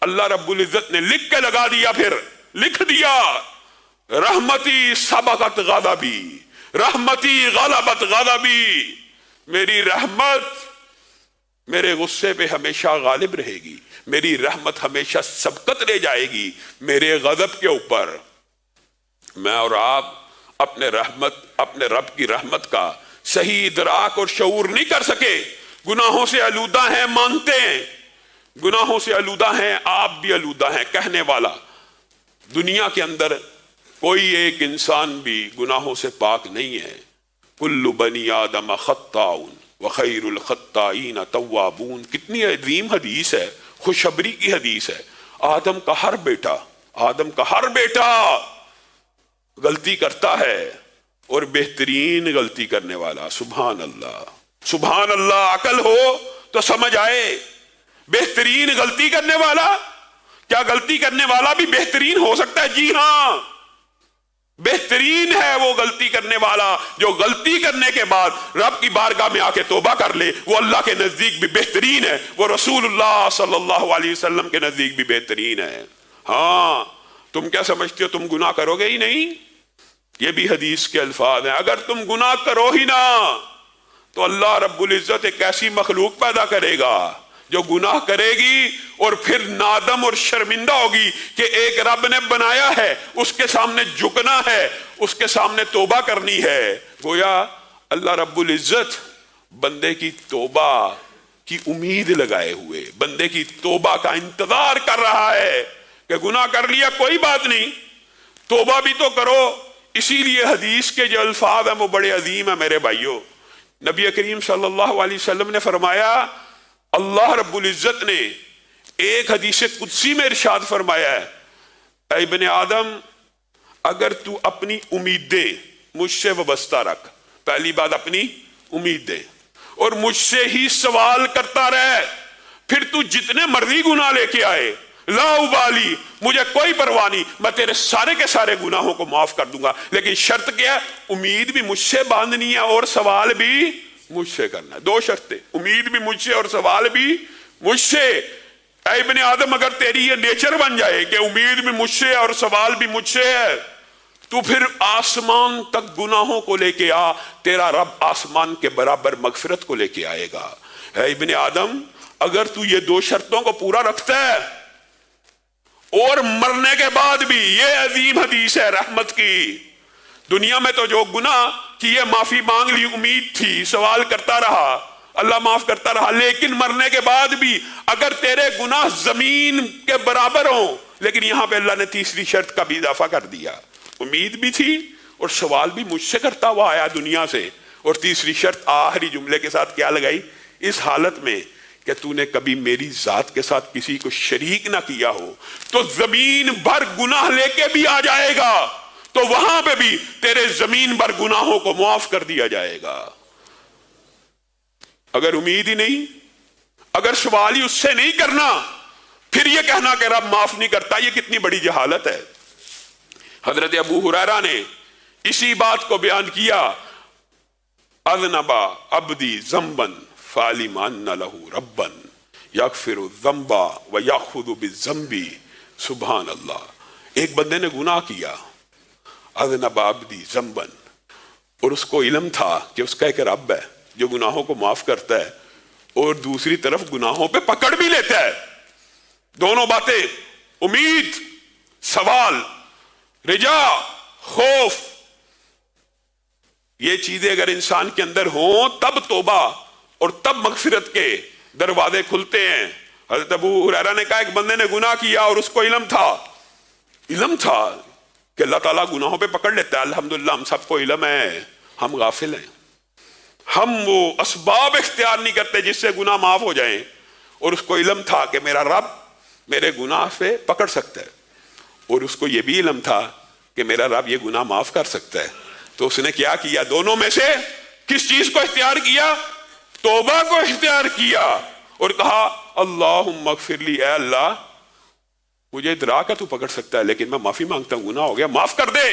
اللہ رب العزت نے لکھ کے لگا دیا، پھر لکھ دیا، رحمتی سبقت غضبی، رحمتی غلبت غضبی، میری رحمت میرے غصے پہ ہمیشہ غالب رہے گی، میری رحمت ہمیشہ سبقت لے جائے گی میرے غضب کے اوپر۔ میں اور آپ اپنے رب کی رحمت کا صحیح ادراک اور شعور نہیں کر سکے، گناہوں سے آلودہ ہیں، مانتے ہیں گناہوں سے آلودہ ہیں، آپ بھی آلودہ ہیں۔ کہنے والا دنیا کے اندر کوئی ایک انسان بھی گناہوں سے پاک نہیں ہے۔ کل بنی آدم خطاء وخیر الخطائین توابون، کتنی عظیم حدیث ہے، خوشخبری کی حدیث ہے۔ آدم کا ہر بیٹا غلطی کرتا ہے اور بہترین غلطی کرنے والا، سبحان اللہ، سبحان اللہ۔ عقل ہو تو سمجھ آئے، بہترین غلطی کرنے والا، کیا غلطی کرنے والا بھی بہترین ہو سکتا ہے؟ جی ہاں، بہترین ہے وہ غلطی کرنے والا جو غلطی کرنے کے بعد رب کی بارگاہ میں آ کے توبہ کر لے، وہ اللہ کے نزدیک بھی بہترین ہے، وہ رسول اللہ صلی اللہ علیہ وسلم کے نزدیک بھی بہترین ہے۔ ہاں، تم کیا سمجھتے ہو تم گناہ کرو گے ہی نہیں؟ یہ بھی حدیث کے الفاظ ہیں، اگر تم گناہ کرو ہی نہ تو اللہ رب العزت ایک ایسی مخلوق پیدا کرے گا جو گناہ کرے گی اور پھر نادم اور شرمندہ ہوگی کہ ایک رب نے بنایا ہے، اس کے سامنے جھکنا ہے، اس کے سامنے توبہ کرنی ہے۔ گویا اللہ رب العزت بندے کی توبہ کی امید لگائے ہوئے، بندے کی توبہ کا انتظار کر رہا ہے کہ گناہ کر لیا کوئی بات نہیں، توبہ بھی تو کرو۔ اسی لیے حدیث کے جو الفاظ ہیں وہ بڑے عظیم ہیں میرے بھائیوں۔ نبی کریم صلی اللہ علیہ وسلم نے فرمایا، اللہ رب العزت نے ایک حدیث قدسی میں ارشاد فرمایا ہے، اے ابن آدم، اگر تو اپنی امیدیں مجھ سے وابستہ رکھ، پہلی بات اپنی امیدیں، اور مجھ سے ہی سوال کرتا رہے، پھر تو جتنے مرضی گناہ لے کے آئے، لا ابالی، مجھے کوئی پرواہ نہیں، میں تیرے سارے کے سارے گناہوں کو معاف کر دوں گا، لیکن شرط کیا ہے؟ امید بھی مجھ سے باندھنی ہے اور سوال بھی مجھ سے کرنا ہے۔ دو شرطیں، امید بھی مجھ سے اور سوال بھی مجھ سے۔ اے ابن آدم، اگر تیری یہ نیچر بن جائے کہ امید بھی مجھ سے اور سوال بھی مجھ سے ہے تو پھر آسمان تک گناہوں کو لے کے آ، تیرا رب آسمان کے برابر مغفرت کو لے کے آئے گا۔ اے ابن آدم، اگر تو یہ دو شرطوں کو پورا رکھتا ہے اور مرنے کے بعد بھی، یہ عظیم حدیث ہے رحمت کی، دنیا میں تو جو گناہ کیے معافی مانگ لی، امید تھی، سوال کرتا رہا، اللہ معاف کرتا رہا، لیکن مرنے کے بعد بھی اگر تیرے گناہ زمین کے برابر ہوں، لیکن یہاں پہ اللہ نے تیسری شرط کا بھی اضافہ کر دیا، امید بھی تھی اور سوال بھی مجھ سے کرتا ہوا آیا دنیا سے، اور تیسری شرط آخری جملے کے ساتھ کیا لگائی؟ اس حالت میں کہ تو نے کبھی میری ذات کے ساتھ کسی کو شریک نہ کیا ہو، تو زمین بھر گناہ لے کے بھی آ جائے گا تو وہاں پہ بھی تیرے زمین بھر گناہوں کو معاف کر دیا جائے گا۔ اگر امید ہی نہیں، اگر سوال ہی اس سے نہیں کرنا، پھر یہ کہنا کہ رب معاف نہیں کرتا، یہ کتنی بڑی جہالت ہے۔ حضرت ابو ہریرہ نے اسی بات کو بیان کیا، اذنب عبدی ذنبا فعلم ان لہ ربا یغفر الذنب ویأخذ بالذنب، سبحان اللہ۔ ایک بندے نے گناہ کیا، اذنب عبدی ذنبا، اور اس کو علم تھا کہ اس کا ایک رب ہے جو گناہوں کو معاف کرتا ہے اور دوسری طرف گناہوں پہ پکڑ بھی لیتا ہے۔ دونوں باتیں، امید، سوال، رجا، خوف، یہ چیزیں اگر انسان کے اندر ہوں تب توبہ اور تب مغفرت کے دروازے کھلتے ہیں۔ حضرت ابو ہریرہ نے کہا ایک بندے نے گناہ کیا اور اس کو علم تھا کہ اللہ تعالیٰ گناہوں پہ پکڑ لیتا ہے۔ الحمدللہ ہم سب کو علم ہے، ہم غافل ہیں، ہم وہ اسباب اختیار نہیں کرتے جس سے گناہ معاف ہو جائیں، اور اس کو علم تھا کہ میرا رب میرے گناہ سے پکڑ سکتا ہے، اور اس کو یہ بھی علم تھا کہ میرا رب یہ گناہ معاف کر سکتا ہے، تو اس نے کیا کیا؟ دونوں میں سے کس چیز کو اختیار کیا؟ توبہ کو اختیار کیا، اور کہا اللہم اغفر لی، اے اللہ مجھے ادراک ہے تو پکڑ سکتا ہے، لیکن میں معافی مانگتا ہوں، گناہ ہو گیا، معاف کر دے۔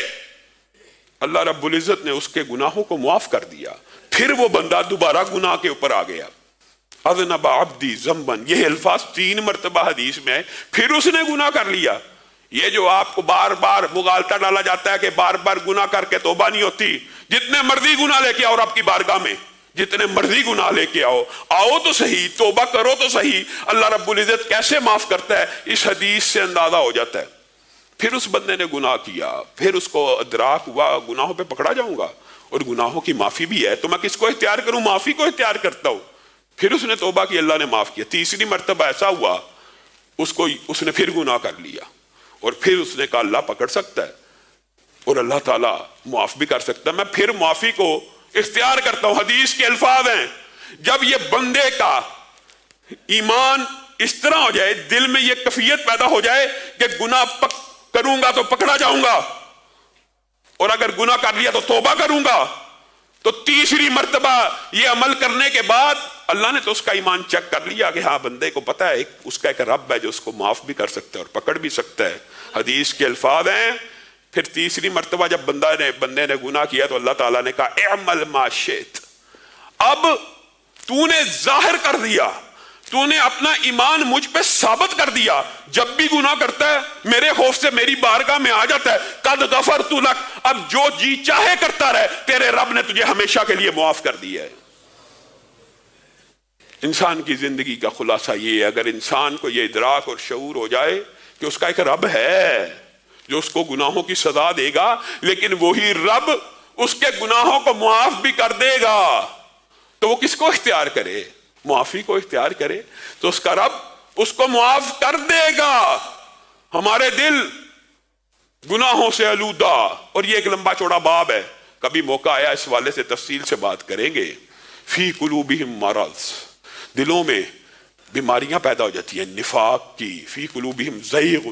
اللہ رب العزت نے اس کے گناہوں کو معاف کر دیا۔ پھر وہ بندہ دوبارہ گناہ کے اوپر آ گیا، اذنب عبدی ذنبا، یہ الفاظ 3 مرتبہ حدیث میں ہے، پھر اس نے گناہ کر لیا۔ یہ جو آپ کو بار بار مغالطہ ڈالا جاتا ہے کہ بار بار گناہ کر کے توبہ نہیں ہوتی، جتنے مرضی گناہ لے کے آؤ رب کی بارگاہ میں، جتنے مرضی گناہ لے کے آؤ تو صحیح، توبہ کرو تو صحیح، اللہ رب العزت کیسے معاف کرتا ہے اس حدیث سے اندازہ ہو جاتا ہے۔ پھر اس بندے نے گناہ کیا، پھر اس کو ادراک ہوا گناہوں پہ پکڑا جاؤں گا اور گناہوں کی معافی بھی ہے، تو میں کس کو اختیار کروں؟ معافی کو اختیار کرتا ہوں۔ پھر اس نے توبہ کی، اللہ نے معاف کیا۔ تیسری مرتبہ ایسا ہوا اس نے پھر گناہ کر لیا، اور پھر اس نے کہا اللہ پکڑ سکتا ہے اور اللہ تعالیٰ معاف بھی کر سکتا ہے، میں پھر معافی کو اختیار کرتا ہوں۔ حدیث کے الفاظ ہیں، جب یہ بندے کا ایمان اس طرح ہو جائے، دل میں یہ کیفیت پیدا ہو جائے کہ گناہ کروں گا تو پکڑا جاؤں گا، اور اگر گناہ کر لیا تو توبہ کروں گا، تو تیسری مرتبہ یہ عمل کرنے کے بعد اللہ نے تو اس کا ایمان چیک کر لیا کہ ہاں بندے کو پتا ہے اس کا ایک رب ہے جو اس کو معاف بھی کر سکتا ہے اور پکڑ بھی سکتا ہے۔ حدیث کے الفاظ ہیں، پھر تیسری مرتبہ جب بندے نے گناہ کیا تو اللہ تعالیٰ نے کہا اعمل ما شئت، اب تو نے ظاہر کر دیا، تو نے اپنا ایمان مجھ پہ ثابت کر دیا، جب بھی گناہ کرتا ہے میرے خوف سے میری بارگاہ میں آ جاتا ہے، قد غفرت لک، اب جو جی چاہے کرتا رہے، تیرے رب نے تجھے ہمیشہ کے لیے معاف کر دیا ہے۔ انسان کی زندگی کا خلاصہ یہ ہے، اگر انسان کو یہ ادراک اور شعور ہو جائے کہ اس کا ایک رب ہے جو اس کو گناہوں کی سزا دے گا، لیکن وہی رب اس کے گناہوں کو معاف بھی کر دے گا، تو وہ کس کو اختیار کرے؟ معافی کو اختیار کرے تو اس کا رب اس کو معاف کر دے گا۔ ہمارے دل گناہوں سے آلودہ، اور یہ ایک لمبا چوڑا باب ہے، کبھی موقع آیا اس والے سے تفصیل سے بات کریں گے۔ فی قلوبہم مرض، دلوں میں بیماریاں پیدا ہو جاتی ہیں، نفاق کی، فی قلوبہم زیغ،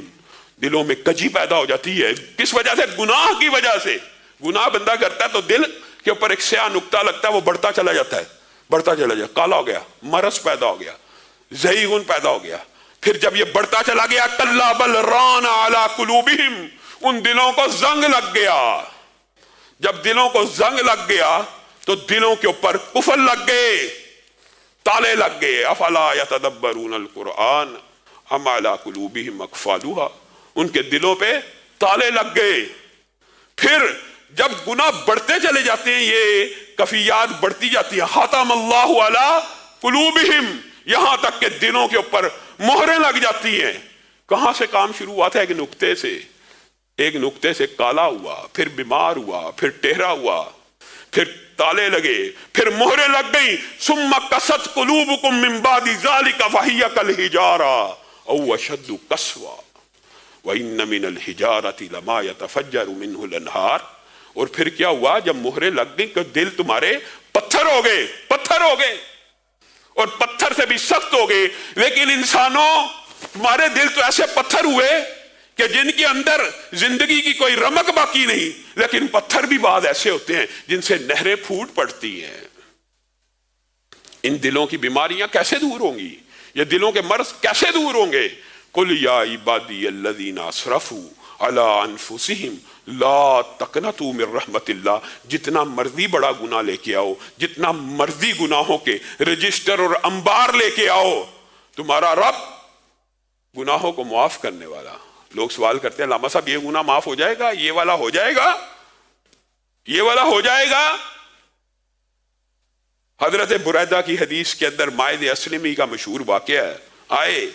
دلوں میں کجی پیدا ہو جاتی ہے، کس وجہ سے؟ گناہ کی وجہ سے۔ گناہ بندہ کرتا ہے تو دل کے اوپر ایک سیاہ نقطہ لگتا ہے، وہ بڑھتا چلا جاتا ہے، بڑھتا چلا جاتا، کالا ہو گیا، مرض پیدا ہو گیا، زیغن پیدا ہو گیا۔ پھر جب یہ بڑھتا چلا گیا، کلا بل ران علی قلوبہم، ان دلوں کو زنگ لگ گیا۔ جب دلوں کو زنگ لگ گیا تو دلوں کے اوپر قفل لگ گئے، تالے لگ گئے۔ افلا یتدبرون القرآن ام علی قلوبہم اقفالها، ان کے دلوں پہ تالے لگ گئے۔ پھر جب گناہ بڑھتے چلے جاتے ہیں، یہ کفیات بڑھتی جاتی ہیں، ختم اللہ علی قلوبہم، یہاں تک کہ دلوں کے اوپر مہریں لگ جاتی ہیں۔ کہاں سے کام شروع ہوا تھا؟ ایک نقطے سے کالا ہوا، پھر بیمار ہوا، پھر ٹہرا ہوا، پھر تالے لگے، پھر مہریں لگ گئی۔ ثم قست قلوبکم من بعد ذلک فہی کالحجارہ او اشد قسوہ وَإِنَّ مِنَ الْحِجَارَةِ لَمَا يَتَفَجَّرُ مِنْهُ الْأَنْهَارُ، اور پھر کیا ہوا؟ جب مہریں لگ گئی کہ دل تمہارے پتھر ہو گئے، اور پتھر سے بھی سخت ہو گئے۔ لیکن انسانوں، تمہارے دل تو ایسے پتھر ہوئے کہ جن کے اندر زندگی کی کوئی رمق باقی نہیں، لیکن پتھر بھی بعض ایسے ہوتے ہیں جن سے نہریں پھوٹ پڑتی ہیں۔ ان دلوں کی بیماریاں کیسے دور ہوں گی؟ یہ دلوں کے مرض کیسے دور ہوں گے؟ قل یا عبادی الذین اسرفوا علی انفسہم لا تقنطوا من رحمت اللہ، جتنا مرضی بڑا گناہ لے کے آؤ، جتنا مرضی گناہوں کے رجسٹر اور انبار لے کے آؤ، تمہارا رب گناہوں کو معاف کرنے والا۔ لوگ سوال کرتے ہیں علامہ صاحب یہ گناہ معاف ہو جائے گا، یہ والا ہو جائے گا، یہ والا ہو جائے گا؟ حضرت بریدہ کی حدیث کے اندر مائد اسلمی کا مشہور واقعہ ہے، آئے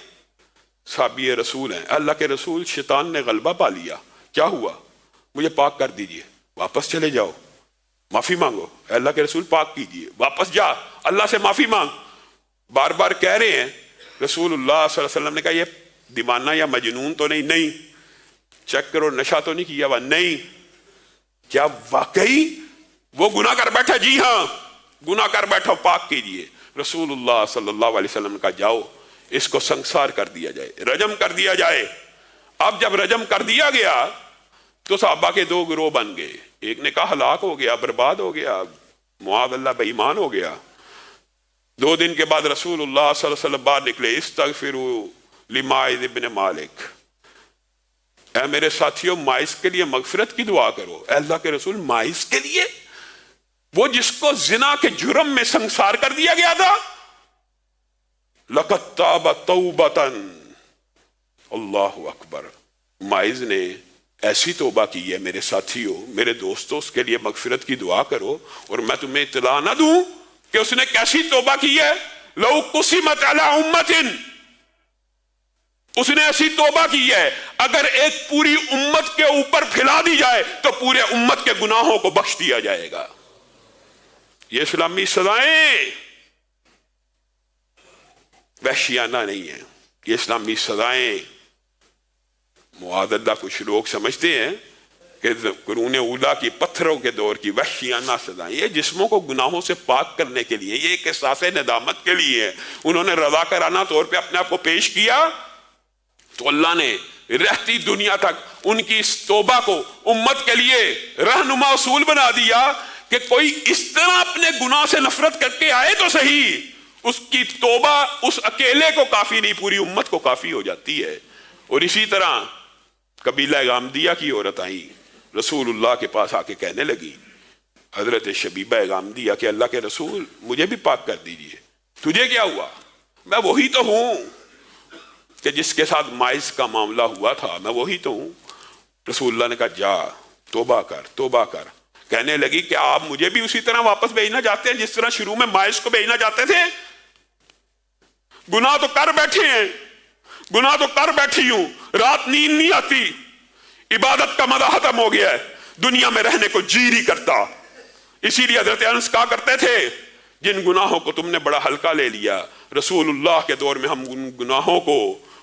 صحابی رسول ہیں، اللہ کے رسول شیطان نے غلبہ پا لیا، کیا ہوا؟ مجھے پاک کر دیجئے، واپس چلے جاؤ، معافی مانگو۔ اللہ کے رسول پاک کیجئے، واپس جا، اللہ سے معافی مانگ۔ بار بار کہہ رہے ہیں، رسول اللہ صلی اللہ علیہ وسلم نے کہا یہ دیوانہ یا مجنون تو نہیں، چیک کرو نشہ تو نہیں کیا ہوا، نہیں، کیا واقعی وہ گناہ کر بیٹھا؟ جی ہاں گناہ کر بیٹھا، پاک کیجئے۔ رسول اللہ صلی اللہ علیہ وسلم نے کہا جاؤ اس کو سنسار کر دیا جائے، رجم کر دیا جائے۔ اب جب رجم کر دیا گیا تو صحابہ کے دو گروہ بن گئے، ایک نے کہا ہلاک ہو گیا، برباد ہو گیا، معاذ اللہ بے ایمان ہو گیا۔ 2 دن کے بعد رسول اللہ صلی اللہ علیہ وسلم باہر نکلے، استغفروا لماعز ابن مالک، اے میرے ساتھیوں ماعز کے لیے مغفرت کی دعا کرو۔ اے اللہ کے رسول، ماعز کے لیے؟ وہ جس کو زنا کے جرم میں سنسار کر دیا گیا تھا۔ لقد تاب توبۃ، اللہ اکبر، ماعز نے ایسی توبہ کی ہے میرے ساتھیوں، میرے دوستوں، اس کے لیے مغفرت کی دعا کرو۔ اور میں تمہیں اطلاع نہ دوں کہ اس نے کیسی توبہ کی ہے؟ لو قسمت علی امت، اس نے ایسی توبہ کی ہے اگر ایک پوری امت کے اوپر پھیلا دی جائے تو پورے امت کے گناہوں کو بخش دیا جائے گا۔ یہ اسلامی سزائیں وحشیانہ نہیں ہیں، یہ اسلامی سزائیں، معاذ اللہ کچھ لوگ سمجھتے ہیں کہ قرون اولیٰ کی پتھروں کے دور کی وحشیانہ سزائیں، یہ جسموں کو گناہوں سے پاک کرنے کے لیے، یہ ایک احساس ندامت کے لیے ہے۔ انہوں نے رضاکارانہ طور پہ اپنے آپ کو پیش کیا تو اللہ نے رہتی دنیا تک ان کی اس توبہ کو امت کے لیے رہنما اصول بنا دیا کہ کوئی اس طرح اپنے گناہ سے نفرت کر کے آئے تو صحیح، اس کی توبہ اس اکیلے کو کافی نہیں، پوری امت کو کافی ہو جاتی ہے۔ اور اسی طرح قبیلہ غامدیہ کی عورت آئی، رسول اللہ کے پاس آ کے کہنے لگی، حضرت شبیبہ غامدیہ کہ اللہ کے رسول مجھے بھی پاک کر دیجئے۔ تجھے کیا ہوا؟ میں وہی تو ہوں کہ جس کے ساتھ ماعز کا معاملہ ہوا تھا، میں وہی تو ہوں۔ رسول اللہ نے کہا جا توبہ کر، توبہ کر۔ کہنے لگی کہ آپ مجھے بھی اسی طرح واپس بھیجنا چاہتے ہیں جس طرح شروع میں ماعز کو بھیجنا چاہتے تھے؟ گناہ تو کر بیٹھے ہیں، گناہ تو کر بیٹھی ہوں، رات نیند نہیں آتی، عبادت کا مزہ ختم ہو گیا ہے، دنیا میں رہنے کو جی نہیں کرتا۔ اسی لیے حضرت انس کہا کرتے تھے جن گناہوں کو تم نے بڑا ہلکا لے لیا، رسول اللہ کے دور میں ہم ان گناہوں کو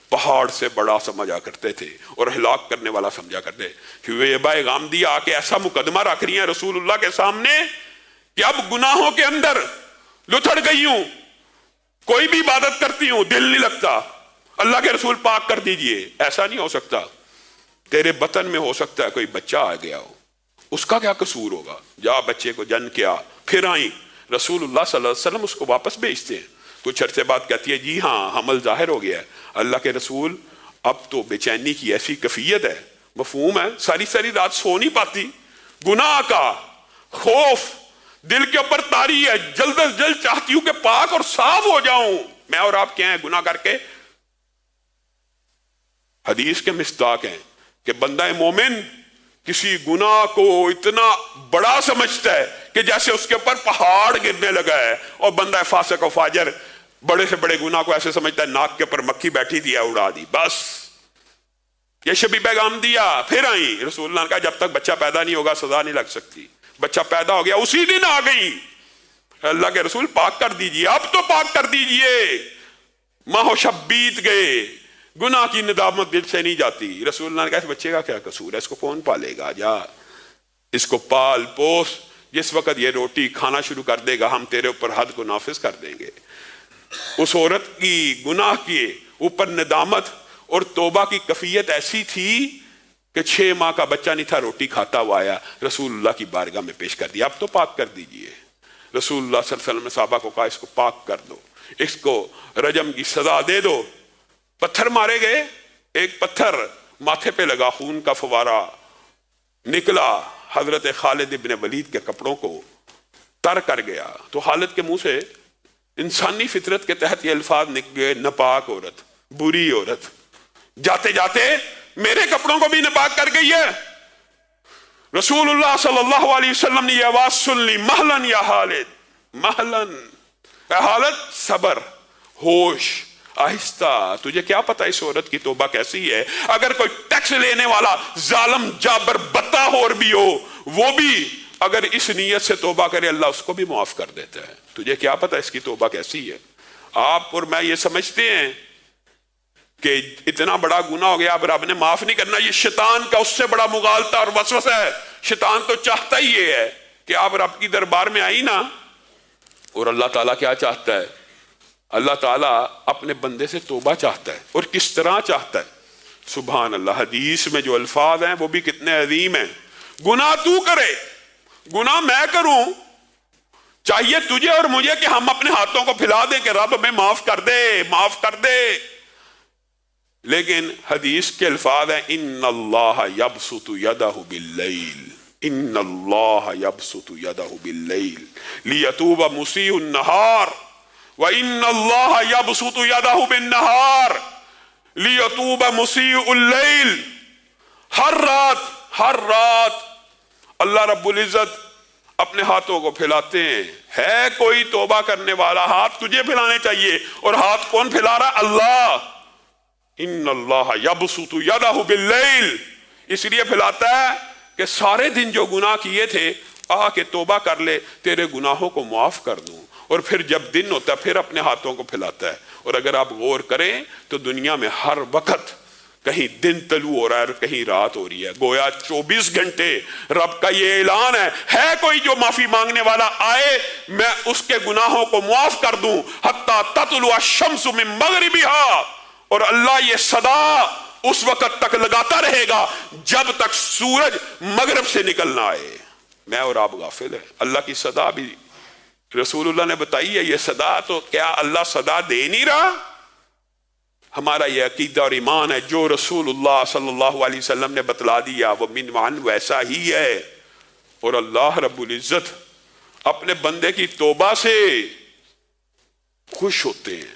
پہاڑ سے بڑا سمجھا کرتے تھے اور ہلاک کرنے والا سمجھا کرتے۔ شبیبہ غامدیہ آ کے ایسا مقدمہ رکھ رہی ہیں رسول اللہ کے سامنے کہ اب گناہوں کے اندر لتھڑ گئی ہوں، کوئی بھی عبادت کرتی ہوں دل نہیں لگتا، اللہ کے رسول پاک کر دیجئے۔ ایسا نہیں ہو سکتا، تیرے بطن میں ہو سکتا ہے کوئی بچہ آ گیا ہو، اس کا کیا قصور ہوگا؟ جا بچے کو جن کیا۔ پھر آئیں، رسول اللہ صلی اللہ علیہ وسلم اس کو واپس بھیجتے ہیں۔ کچھ عرصے بعد کہتی ہے جی ہاں حمل ظاہر ہو گیا ہے۔ اللہ کے رسول اب تو بے چینی کی ایسی کیفیت ہے، مفہوم ہے، ساری ساری رات سو نہیں پاتی، گناہ کا خوف دل کے اوپر طاری ہے، جلد از جلد چاہتی ہوں کہ پاک اور صاف ہو جاؤں۔ میں اور آپ کیا ہیں گناہ کر کے؟ حدیث کے مصداق ہیں کہ بندہ مومن کسی گناہ کو اتنا بڑا سمجھتا ہے کہ جیسے اس کے اوپر پہاڑ گرنے لگا ہے، اور بندہ فاسق و فاجر بڑے سے بڑے گناہ کو ایسے سمجھتا ہے ناک کے اوپر مکھی بیٹھی تھی اڑا دی بس۔ یہ شبیبہ غامدیہ پھر آئی، رسول اللہ نے کہا جب تک بچہ پیدا نہیں ہوگا سزا نہیں لگ سکتی۔ بچہ پیدا ہو گیا، اسی دن آ گئی، اللہ کے رسول پاک کر دیجئے، اب تو پاک کر دیجئے۔ ماہ و شب بیت گئے، گناہ کی ندامت دل سے نہیں جاتی۔ رسول اللہ نے کہا اس بچے کا کیا قصور ہے، اس کو کون پالے گا، جا اس کو پال پوس، جس وقت یہ روٹی کھانا شروع کر دے گا ہم تیرے اوپر حد کو نافذ کر دیں گے۔ اس عورت کی گناہ کے اوپر ندامت اور توبہ کی کیفیت ایسی تھی کہ 6 ماہ کا بچہ نہیں تھا، روٹی کھاتا ہوا آیا، رسول اللہ کی بارگاہ میں پیش کر دیا، اب تو پاک کر دیجئے۔ رسول اللہ صلی اللہ علیہ وسلم نے صحابہ کو کہا اس کو پاک کر دو، اس کو رجم کی سزا دے دو۔ پتھر مارے گئے، ایک پتھر ماتھے پہ لگا، خون کا فوارہ نکلا، حضرت خالد ابن ولید کے کپڑوں کو تر کر گیا۔ تو خالد کے منہ سے انسانی فطرت کے تحت یہ الفاظ نکل گئے، ناپاک عورت، بری عورت، جاتے جاتے میرے کپڑوں کو بھی ناپاک کر گئی ہے۔ رسول اللہ صلی اللہ علیہ وسلم نے یہ آواز سن لی، مہلن یا خالد، مہلن، اے خالد صبر، ہوش، آہستہ، تجھے کیا پتا اس عورت کی توبہ کیسی ہے؟ اگر کوئی ٹیکس لینے والا ظالم جابر بطاخور بھی ہو، وہ بھی اگر اس نیت سے توبہ کرے اللہ اس کو بھی معاف کر دیتا ہے۔ تجھے کیا پتا اس کی توبہ کیسی ہے؟ آپ اور میں یہ سمجھتے ہیں کہ اتنا بڑا گناہ ہو گیا اب رب نے معاف نہیں کرنا، یہ شیطان کا اس سے بڑا مغالطہ اور وسوسہ ہے۔ شیطان تو چاہتا ہی یہ ہے کہ آپ رب کی دربار میں آئی نا، اور اللہ تعالیٰ کیا چاہتا ہے؟ اللہ تعالیٰ اپنے بندے سے توبہ چاہتا ہے، اور کس طرح چاہتا ہے؟ سبحان اللہ، حدیث میں جو الفاظ ہیں وہ بھی کتنے عظیم ہیں۔ گناہ تو کرے، گناہ میں کروں، چاہیے تجھے اور مجھے کہ ہم اپنے ہاتھوں کو پھیلا دیں کہ رب ہمیں معاف کر دے، معاف کر دے، لیکن حدیث کے الفاظ ہیں ان اللہ یبسط یدہ باللیل، ان اللہ یبسط یدہ باللیل لیتوب مسیء النہار وان اللہ یبسط یدہ بالنہار لیتوب مسیء اللیل۔ ہر رات اللہ رب العزت اپنے ہاتھوں کو پھیلاتے ہیں، ہے کوئی توبہ کرنے والا؟ ہاتھ تجھے پھیلانے چاہیے، اور ہاتھ کون پھیلا رہا؟ اللہ۔ ان اللہ یبسط یدہ باللیل، اس لیے پھیلاتا ہے کہ سارے دن جو گناہ کیے تھے آ کے توبہ کر لے، تیرے گناہوں کو معاف کر دوں، اور پھر جب دن ہوتا ہے پھر اپنے ہاتھوں کو پھیلاتا ہے۔ اور اگر آپ غور کریں تو دنیا میں ہر وقت کہیں دن طلوع ہو رہا ہے اور کہیں رات ہو رہی ہے، گویا 24 گھنٹے رب کا یہ اعلان ہے کوئی جو معافی مانگنے والا آئے میں اس کے گناہوں کو معاف کر دوں، حتی تطلع الشمس من مغربها، اور اللہ یہ صدا اس وقت تک لگاتا رہے گا جب تک سورج مغرب سے نکلنا آئے۔ میں اور آپ غافل ہیں، اللہ کی صدا بھی رسول اللہ نے بتائی ہے۔ یہ صدا تو کیا اللہ صدا دے نہیں رہا؟ ہمارا یہ عقیدہ اور ایمان ہے جو رسول اللہ صلی اللہ علیہ وسلم نے بتلا دیا وہ من ویسا ہی ہے، اور اللہ رب العزت اپنے بندے کی توبہ سے خوش ہوتے ہیں،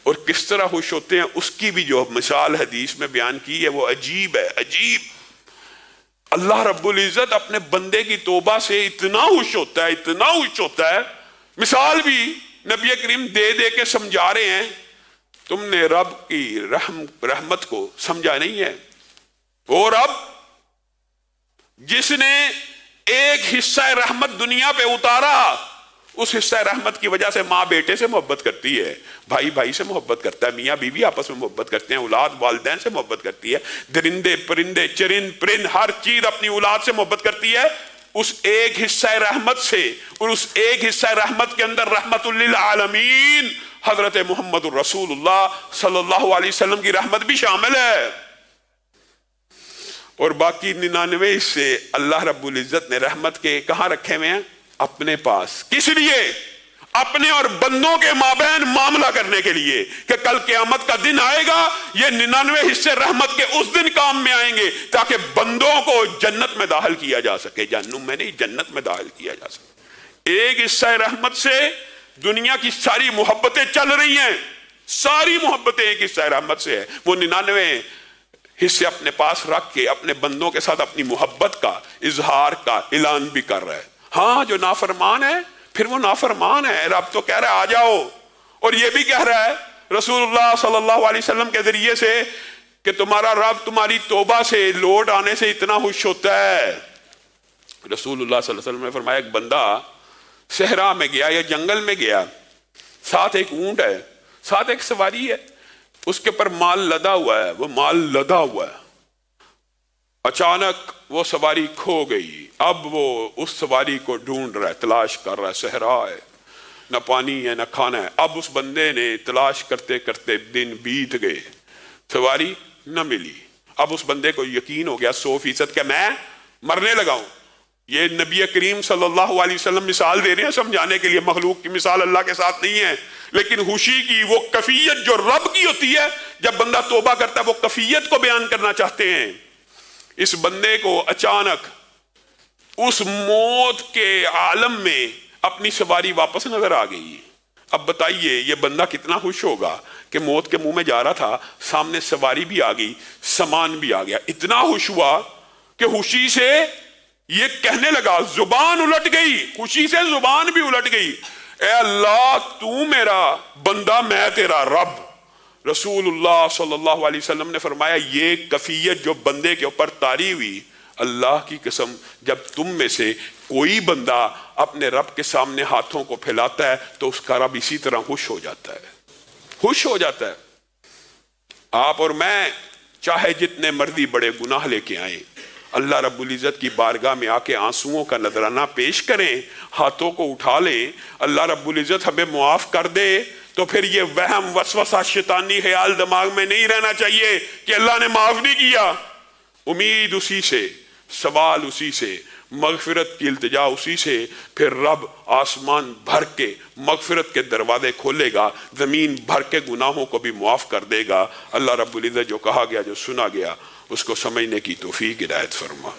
اور کس طرح خوش ہوتے ہیں اس کی بھی جو مثال حدیث میں بیان کی ہے وہ عجیب ہے، عجیب۔ اللہ رب العزت اپنے بندے کی توبہ سے اتنا خوش ہوتا ہے، اتنا خوش ہوتا ہے، مثال بھی نبی کریم دے دے کے سمجھا رہے ہیں۔ تم نے رب کی رحمت کو سمجھا نہیں ہے، وہ رب جس نے ایک حصہ رحمت دنیا پہ اتارا، اس حصہ رحمت کی وجہ سے ماں بیٹے سے محبت کرتی ہے، بھائی بھائی سے محبت کرتا ہے، میاں بیوی آپس میں محبت کرتے ہیں، اولاد والدین سے محبت کرتی ہے، درندے پرندے چرند پرند ہر چیز اپنی اولاد سے محبت کرتی ہے، اس ایک حصہ رحمت سے، اور اس ایک حصہ رحمت کے اندر رحمت للعالمین حضرت محمد الرسول اللہ صلی اللہ علیہ وسلم کی رحمت بھی شامل ہے۔ اور باقی 99 سے اللہ رب العزت نے رحمت کے کہاں رکھے ہوئے ہیں؟ اپنے پاس۔ کس لیے؟ اپنے اور بندوں کے مابین معاملہ کرنے کے لیے کہ کل قیامت کا دن آئے گا، یہ 99 حصے رحمت کے اس دن کام میں آئیں گے تاکہ بندوں کو جنت میں داخل کیا جا سکے، جہنم میں نہیں، جنت میں داخل کیا جا سکے۔ ایک حصہ رحمت سے دنیا کی ساری محبتیں چل رہی ہیں، ساری محبتیں ایک حصہ رحمت سے ہے، وہ 99 حصے اپنے پاس رکھ کے اپنے بندوں کے ساتھ اپنی محبت کا اظہار کا اعلان بھی کر رہا ہے۔ ہاں جو نافرمان ہے پھر وہ نافرمان ہے، رب تو کہہ رہا ہے آ جاؤ، اور یہ بھی کہہ رہا ہے رسول اللہ صلی اللہ علیہ وسلم کے ذریعے سے کہ تمہارا رب تمہاری توبہ سے لوٹ آنے سے اتنا خوش ہوتا ہے۔ رسول اللہ صلی اللہ علیہ وسلم نے فرمایا ایک بندہ صحرا میں گیا یا جنگل میں گیا، ساتھ ایک اونٹ ہے، ساتھ ایک سواری ہے، اس کے پر مال لدا ہوا ہے، وہ مال لدا ہوا ہے، اچانک وہ سواری کھو گئی، اب وہ اس سواری کو ڈھونڈ رہا ہے، تلاش کر رہا ہے، صحرا ہے، نہ پانی ہے نہ کھانا ہے۔ اب اس بندے نے تلاش کرتے کرتے دن بیت گئے، سواری نہ ملی، اب اس بندے کو یقین ہو گیا 100% کہ میں مرنے لگا ہوں۔ یہ نبی کریم صلی اللہ علیہ وسلم مثال دے رہے ہیں سمجھانے کے لیے، مخلوق کی مثال اللہ کے ساتھ نہیں ہے، لیکن خوشی کی وہ کیفیت جو رب کی ہوتی ہے جب بندہ توبہ کرتا ہے وہ کیفیت کو بیان کرنا چاہتے ہیں۔ اس بندے کو اچانک اس موت کے عالم میں اپنی سواری واپس نظر آ گئی۔ اب بتائیے یہ بندہ کتنا خوش ہوگا کہ موت کے منہ میں جا رہا تھا، سامنے سواری بھی آ گئی، سامان بھی آ گیا، اتنا خوش ہوا کہ خوشی سے یہ کہنے لگا، زبان الٹ گئی، خوشی سے زبان بھی الٹ گئی، اے اللہ تو میرا بندہ میں تیرا رب۔ رسول اللہ صلی اللہ علیہ وسلم نے فرمایا یہ کیفیت جو بندے کے اوپر طاری ہوئی، اللہ کی قسم جب تم میں سے کوئی بندہ اپنے رب کے سامنے ہاتھوں کو پھیلاتا ہے تو اس کا رب اسی طرح خوش ہو جاتا ہے، خوش ہو جاتا ہے۔ آپ اور میں چاہے جتنے مرضی بڑے گناہ لے کے آئیں، اللہ رب العزت کی بارگاہ میں آ کے آنسوؤں کا نذرانہ پیش کریں، ہاتھوں کو اٹھا لیں، اللہ رب العزت ہمیں معاف کر دے تو پھر یہ وہم وسوسہ شیطانی خیال دماغ میں نہیں رہنا چاہیے کہ اللہ نے معاف نہیں کیا. امید اسی سے، سوال اسی سے، مغفرت کی التجا اسی سے. پھر رب آسمان بھر کے مغفرت کے دروازے کھولے گا، زمین بھر کے گناہوں کو بھی معاف کر دے گا. اللہ رب العزت جو کہا گیا، جو سنا گیا، اس کو سمجھنے کی توفیق عنایت فرما.